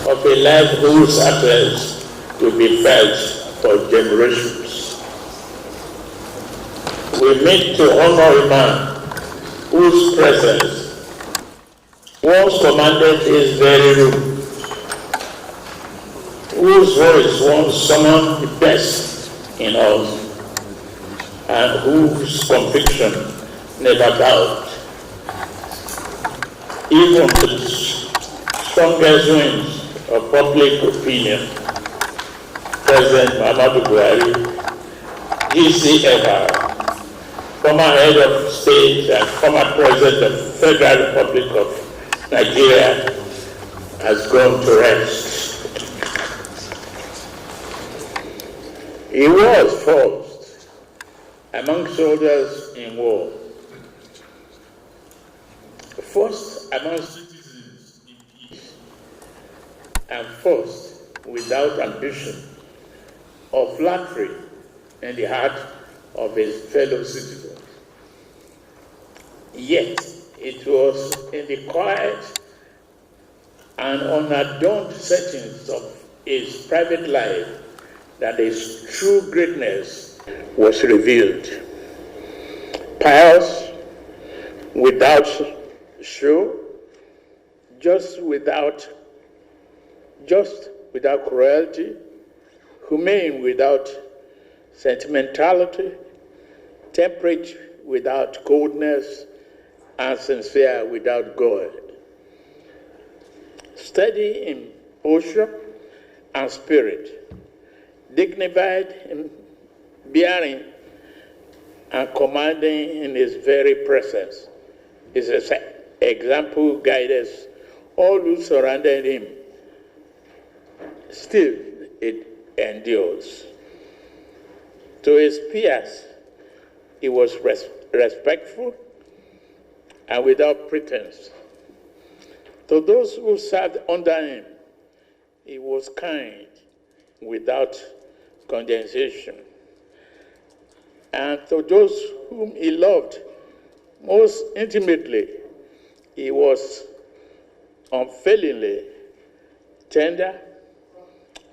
of a life whose happiness will be felt for generations. We meet to honor a man whose presence once commanded his very room, whose voice once summoned the best in us, and whose conviction never doubt. Even the strongest winds of public opinion, President Muhammadu Buhari, GCFR, former head of state and former president of the Federal Republic of Nigeria, has gone to rest. He was first among soldiers in war, first among citizens in peace, and first without ambition or flattery in the heart of his fellow citizens. Yet it was in the quiet and unadorned settings of his private life that his true greatness was revealed. Pious, without show, just without cruelty, humane without sentimentality, temperate without coldness, and sincere without guile. Steady in posture and spirit, dignified in bearing, and commanding in his very presence. His example guided all who surrounded him. Still, it endures. To his peers, he was respectful and without pretense. To those who sat under him, he was kind without condescension. And to those whom he loved most intimately, he was unfailingly tender,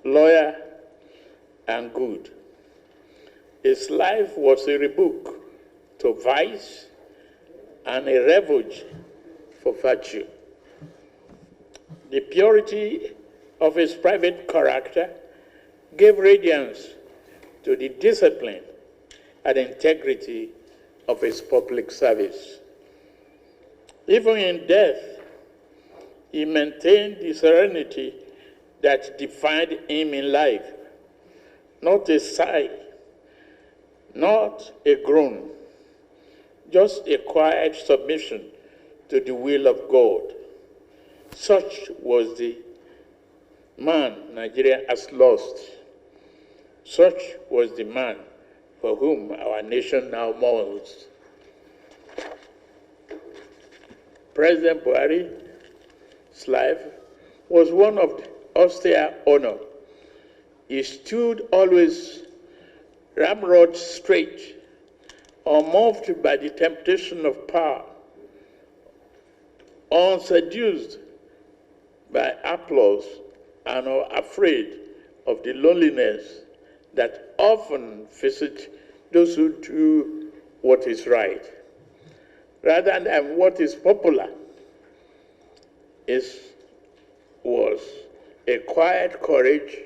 loyal, and good. His life was a rebuke to vice and a refuge for virtue. The purity of his private character gave radiance to the discipline and integrity of his public service. Even in death, he maintained the serenity that defined him in life. Not a sigh, not a groan, just a quiet submission to the will of God. Such was the man Nigeria has lost. Such was the man for whom our nation now mourns. President Buhari's life was one of austere honor. He stood always ramrod straight, unmoved by the temptation of power, unseduced by applause, and unafraid of the loneliness that often visits those who do what is right, rather than what is popular. It was a quiet courage,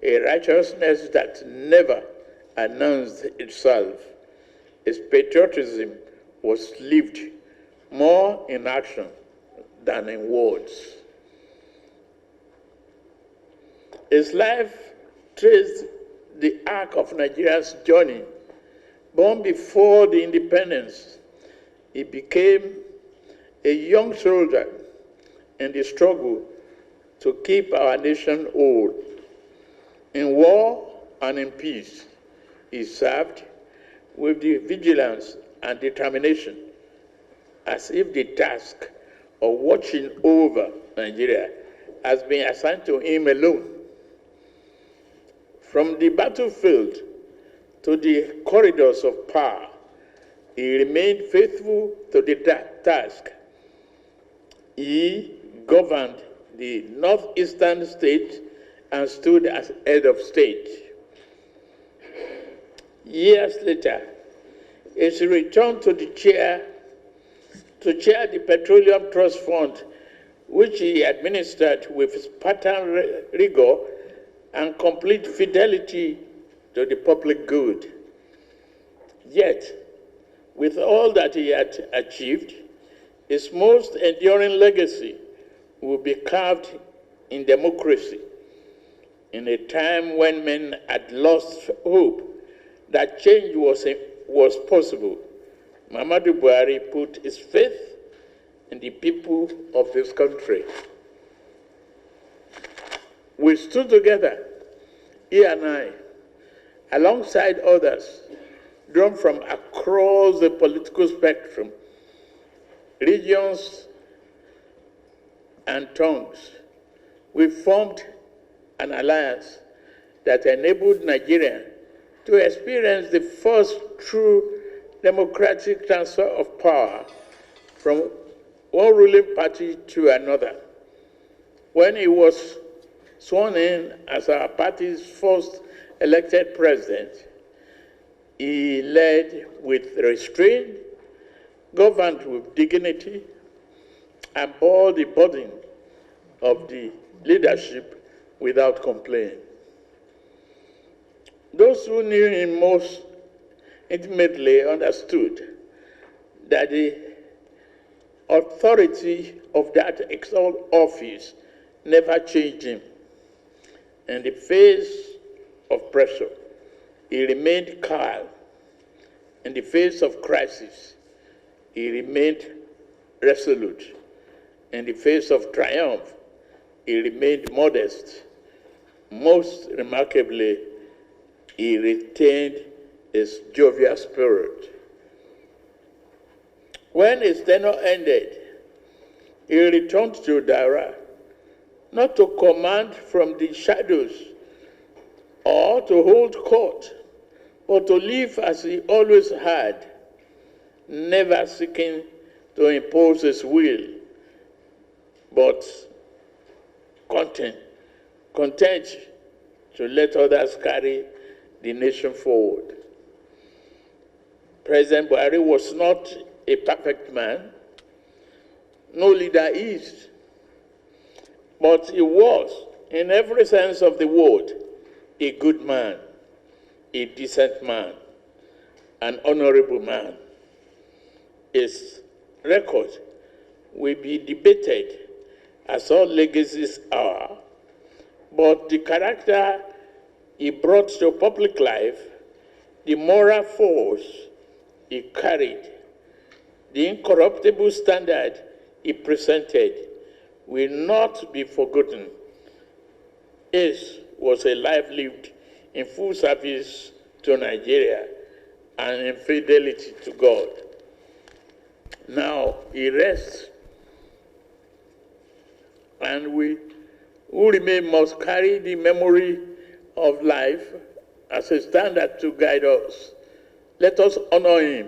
a righteousness that never announced itself. His patriotism was lived more in action than in words. His life traced the arc of Nigeria's journey. Born before the independence, he became a young soldier in the struggle to keep our nation whole. In war and in peace, he served with the vigilance and determination, as if the task of watching over Nigeria has been assigned to him alone. From the battlefield to the corridors of power, he remained faithful to the task. He governed the northeastern state and stood as head of state. Years later, he returned to chair the Petroleum Trust Fund, which he administered with Spartan rigor and complete fidelity to the public good. Yet, with all that he had achieved, his most enduring legacy will be carved in democracy, in a time when men had lost hope that change was possible. Muhammadu Buhari put his faith in the people of this country. We stood together, he and I, alongside others, drawn from across the political spectrum, regions and tongues. We formed an alliance that enabled Nigeria to experience the first true democratic transfer of power from one ruling party to another. When he was sworn in as our party's first elected president, he led with restraint, governed with dignity, and bore the burden of the leadership without complaint. Those who knew him most intimately understood that the authority of that exalted office never changed him. In the face of pressure, he remained calm. In the face of crisis, he remained resolute. In the face of triumph, he remained modest. Most remarkably, he retained his jovial spirit. When his tenure ended, he returned to Dara, not to command from the shadows or to hold court, but to live as he always had, never seeking to impose his will, but content to let others carry the nation forward. President Buhari was not a perfect man. No leader is. But he was, in every sense of the word, a good man, a decent man, an honorable man. His record will be debated, as all legacies are, but the character he brought to public life, the moral force he carried, the incorruptible standard he presented will not be forgotten. His was a life lived in full service to Nigeria and in fidelity to God. Now he rests, and we who remain must carry the memory of life as a standard to guide us. Let us honor him,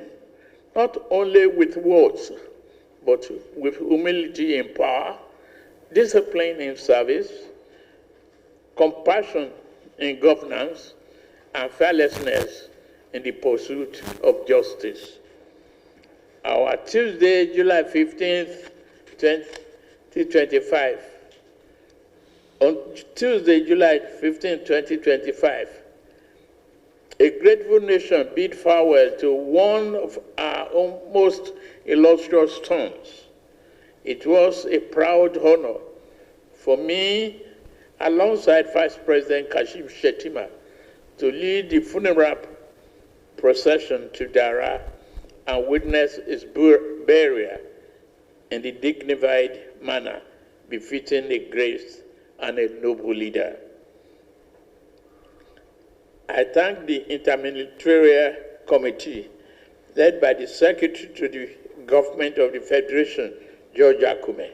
not only with words, but with humility in power, discipline in service, compassion in governance, and fearlessness in the pursuit of justice. Our Tuesday, July 15th, 2025. On Tuesday, July 15, 2025, a grateful nation bid farewell to one of our own most illustrious sons. It was a proud honor for me, alongside Vice President Kashim Shettima, to lead the funeral procession to Dara and witness his burial in the dignified manner befitting a great and a noble leader. I thank the Interministerial Committee, led by the Secretary to the Government of the Federation, George Akume,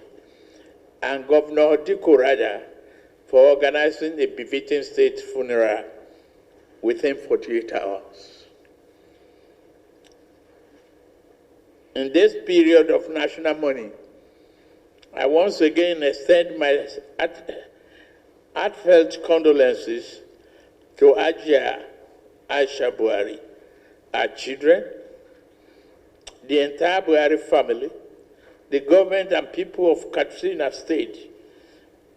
and Governor Diko Rada for organizing a befitting state funeral within 48 hours. In this period of national mourning, I once again extend my heartfelt condolences to Ajia Aisha Buhari, our children, the entire Buhari family, the government and people of Katsina State,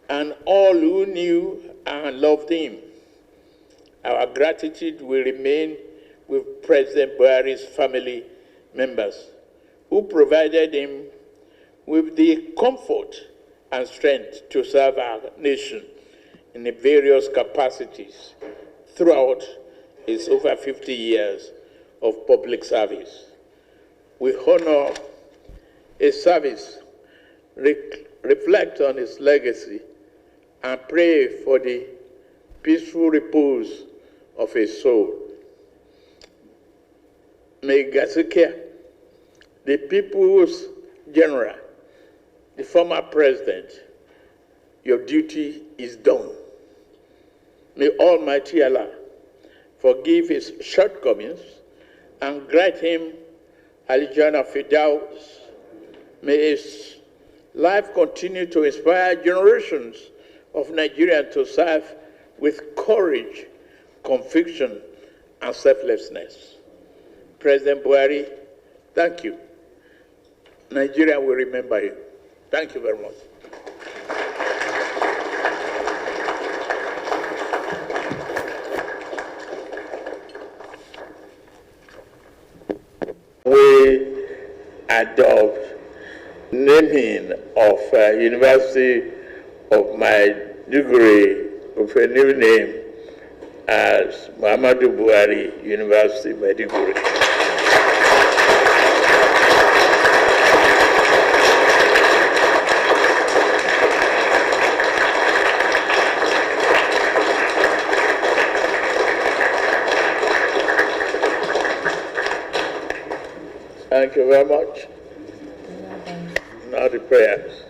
and all who knew and loved him. Our gratitude will remain with President Buhari's family members, who provided him with the comfort and strength to serve our nation in the various capacities throughout his over 50 years of public service. We honor his service, reflect on his legacy, and pray for the peaceful repose of his soul. May Gazikia, the people's general, the former president, your duty is done. May Almighty Allah forgive his shortcomings and grant him Al-Jannah Firdaus. May his life continue to inspire generations of Nigerians to serve with courage, conviction, and selflessness. President Buhari, thank you. Nigeria will remember you. Thank you very much. We adopt naming of University of Maiduguri with a new name as Muhammadu Buhari University, Maiduguri. Thank you very much. Now the prayers.